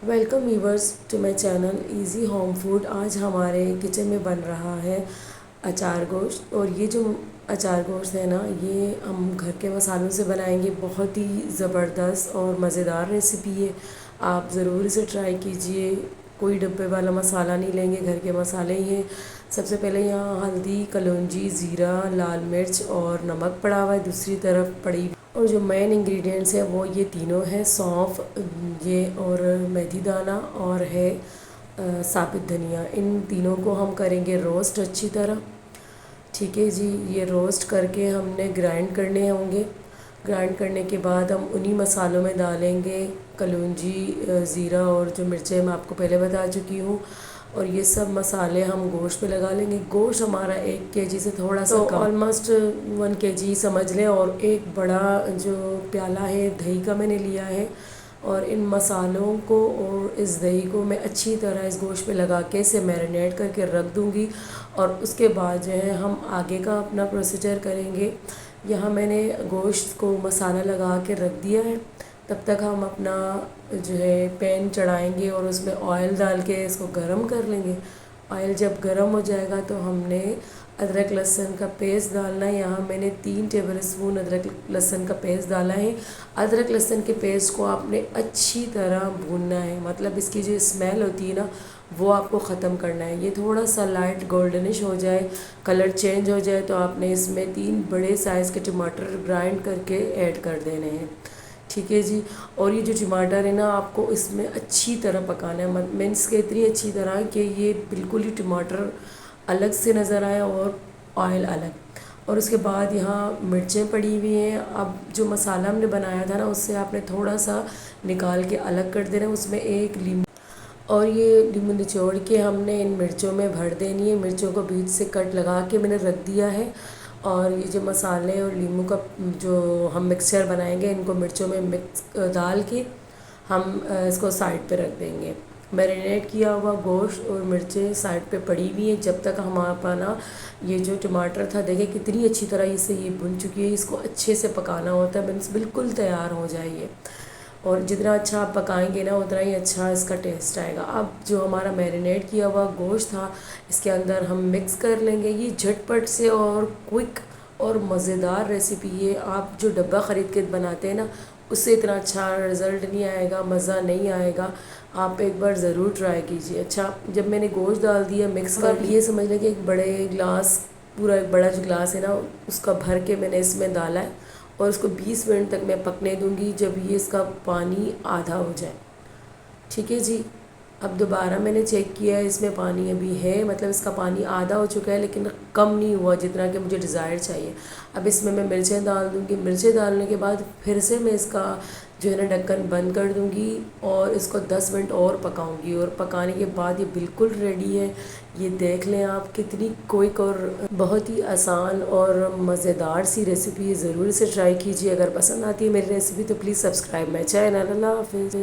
Welcome viewers to my channel Easy Home Food. आज हमारे kitchen में बन रहा है अचार गोश्त। और ये जो अचार गोश्त है ना, ये हम घर के मसालों से बनाएंगे। बहुत ही ज़बरदस्त और मज़ेदार रेसिपी है। आप ज़रूर इसे ट्राई कीजिए। कोई डब्बे वाला मसाला नहीं लेंगे, घर के मसाले ही हैं। सबसे पहले यहाँ हल्दी, कलौंजी, ज़ीरा, लाल मिर्च और नमक पड़ा हुआ है। दूसरी तरफ पड़ी और जो मेन इंग्रेडिएंट्स है वो ये तीनों हैं, सौंफ, ये और मेथी दाना और है साबुत धनिया। इन तीनों को हम करेंगे रोस्ट अच्छी तरह। ठीक है जी, ये रोस्ट करके हमने ग्राइंड करने होंगे। ग्राइंड करने के बाद हम उन्हीं मसालों में डालेंगे कलौंजी, ज़ीरा और जो मिर्चें मैं आपको पहले बता चुकी हूँ। और ये सब मसाले हम गोश्त पे लगा लेंगे। गोश्त हमारा 1 kg से थोड़ा सा कम, ऑलमोस्ट 1 kg समझ लें। और एक बड़ा जो प्याला है दही का मैंने लिया है। और इन मसालों को और इस दही को मैं अच्छी तरह इस गोश्त पे लगा के इसे मैरिनेट करके रख दूँगी। और उसके बाद जो है हम आगे का अपना प्रोसीजर करेंगे। यहाँ मैंने गोश्त को मसाला लगा के रख दिया है। तब तक हम अपना जो है पैन चढ़ाएंगे और उसमें ऑयल डाल के इसको गरम कर लेंगे। ऑयल जब गरम हो जाएगा तो हमने अदरक लहसुन का पेस्ट डालना है। यहाँ मैंने 3 टेबलस्पून अदरक लहसुन का पेस्ट डाला है। अदरक लहसुन के पेस्ट को आपने अच्छी तरह भूनना है, मतलब इसकी जो स्मेल होती है ना, वो आपको ख़त्म करना है। ये थोड़ा सा लाइट गोल्डनिश हो जाए, कलर चेंज हो जाए, तो आपने इसमें 3 बड़े साइज़ के टमाटर ग्राइंड करके ऐड कर देने हैं। ठीक है जी। और ये जो टमाटर है ना, आपको इसमें अच्छी तरह पकाना है। मीन्स के इतनी अच्छी तरह कि ये बिल्कुल ही टमाटर अलग से नज़र आए और ऑयल अलग। और उसके बाद यहाँ मिर्चें पड़ी हुई हैं। अब जो मसाला हमने बनाया था ना, उससे आपने थोड़ा सा निकाल के अलग कर देना है। उसमें एक लीमू और ये नींबू निचोड़ के हमने इन मिर्चों में भर देनी है। मिर्चों को बीच से कट लगा के मैंने रख दिया है। और ये जो मसाले और नींबू का जो हम मिक्सचर बनाएंगे, इनको मिर्चों में मिक्स डाल के हम इसको साइड पे रख देंगे। मैरिनेट किया हुआ गोश्त और मिर्चें साइड पे पड़ी हुई हैं। जब तक हमारा अपना ये जो टमाटर था, देखिए कितनी अच्छी तरह से ये भुन चुकी है। इसको अच्छे से पकाना होता है, मीन्स बिल्कुल तैयार हो जाए। और जितना अच्छा आप पकाएंगे ना, उतना ही अच्छा इसका टेस्ट आएगा। अब जो हमारा मैरिनेट किया हुआ गोश्त था, इसके अंदर हम मिक्स कर लेंगे। ये झटपट से और क्विक और मज़ेदार रेसिपी है। आप जो डब्बा ख़रीद के बनाते हैं ना, उससे इतना अच्छा रिज़ल्ट नहीं आएगा, मज़ा नहीं आएगा। आप एक बार ज़रूर ट्राई कीजिए। अच्छा, जब मैंने गोश्त डाल दिया, मिक्स कर लिए, समझ लें कि एक बड़े ग्लास, पूरा एक बड़ा जो ग्लास है ना, उसका भर के मैंने इसमें डाला है। और इसको 20 मिनट तक मैं पकने दूंगी, जब ये इसका पानी आधा हो जाए। ठीक है जी। अब दोबारा मैंने चेक किया है, इसमें पानी अभी है, मतलब इसका पानी आधा हो चुका है, लेकिन कम नहीं हुआ जितना कि मुझे डिज़ायर चाहिए। अब इसमें मैं मिर्चें डाल दूँगी। मिर्चें डालने के बाद फिर से मैं इसका जो है ना ढक्कन बंद कर दूँगी और इसको 10 मिनट और पकाऊँगी। और पकाने के बाद ये बिल्कुल रेडी है। ये देख लें आप, कितनी क्विक और बहुत ही आसान और मज़ेदार सी रेसिपी है। ज़रूर इसे ट्राई कीजिए। अगर पसंद आती है मेरी रेसिपी तो प्लीज़ सब्सक्राइब माई चैनल। अल्लाह हाफ़िज़।